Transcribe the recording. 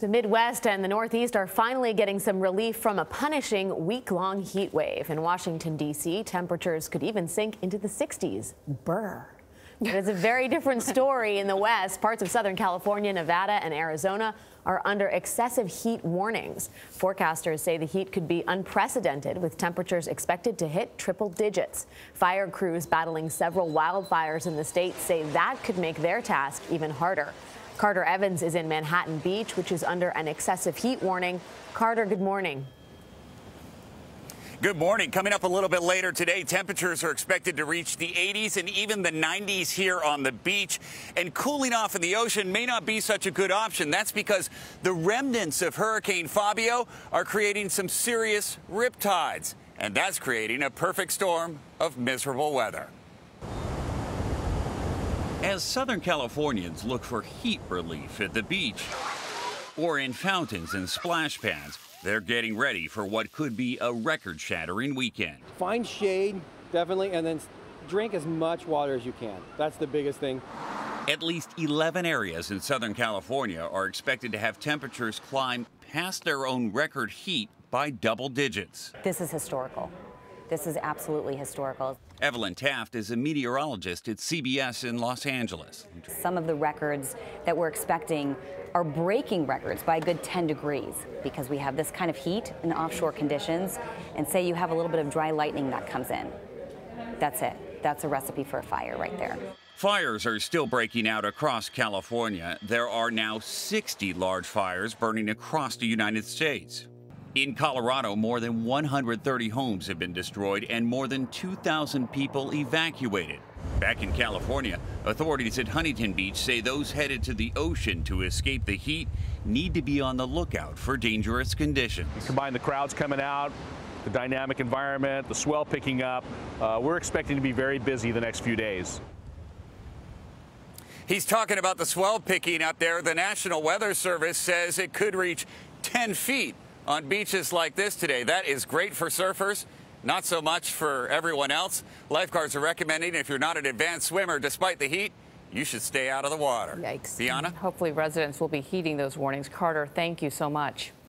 The Midwest and the Northeast are finally getting some relief from a punishing week-long heat wave. In Washington, D.C., temperatures could even sink into the 60s. Brr. But it's a very different story in the West. Parts of Southern California, Nevada, and Arizona are under excessive heat warnings. Forecasters say the heat could be unprecedented, with temperatures expected to hit triple digits. Fire crews battling several wildfires in the state say that could make their task even harder. Carter Evans is in Manhattan Beach, which is under an excessive heat warning. Carter, good morning. Good morning. Coming up a little bit later today, temperatures are expected to reach the 80s and even the 90s here on the beach. And cooling off in the ocean may not be such a good option. That's because the remnants of Hurricane Fabio are creating some serious riptides. And that's creating a perfect storm of miserable weather. As Southern Californians look for heat relief at the beach or in fountains and splash pads, they're getting ready for what could be a record-shattering weekend. Find shade, definitely, and then drink as much water as you can. That's the biggest thing. At least 11 areas in Southern California are expected to have temperatures climb past their own record heat by double digits. This is historical. This is absolutely historical. Evelyn Taft is a meteorologist at CBS in Los Angeles. Some of the records that we're expecting are breaking records by a good 10 degrees because we have this kind of heat in offshore conditions, and say you have a little bit of dry lightning that comes in. That's it. That's a recipe for a fire right there. Fires are still breaking out across California. There are now 60 large fires burning across the United States. In Colorado, more than 130 homes have been destroyed and more than 2,000 people evacuated. Back in California, authorities at Huntington Beach say those headed to the ocean to escape the heat need to be on the lookout for dangerous conditions. Combine the crowds coming out, the dynamic environment, the swell picking up. We're expecting to be very busy the next few days. He's talking about the swell picking up there. The National Weather Service says it could reach 10 feet on beaches like this today. That is great for surfers, not so much for everyone else. Lifeguards are recommending if you're not an advanced swimmer, despite the heat, you should stay out of the water. Yikes. Deanna? Hopefully residents will be heeding those warnings. Carter, thank you so much.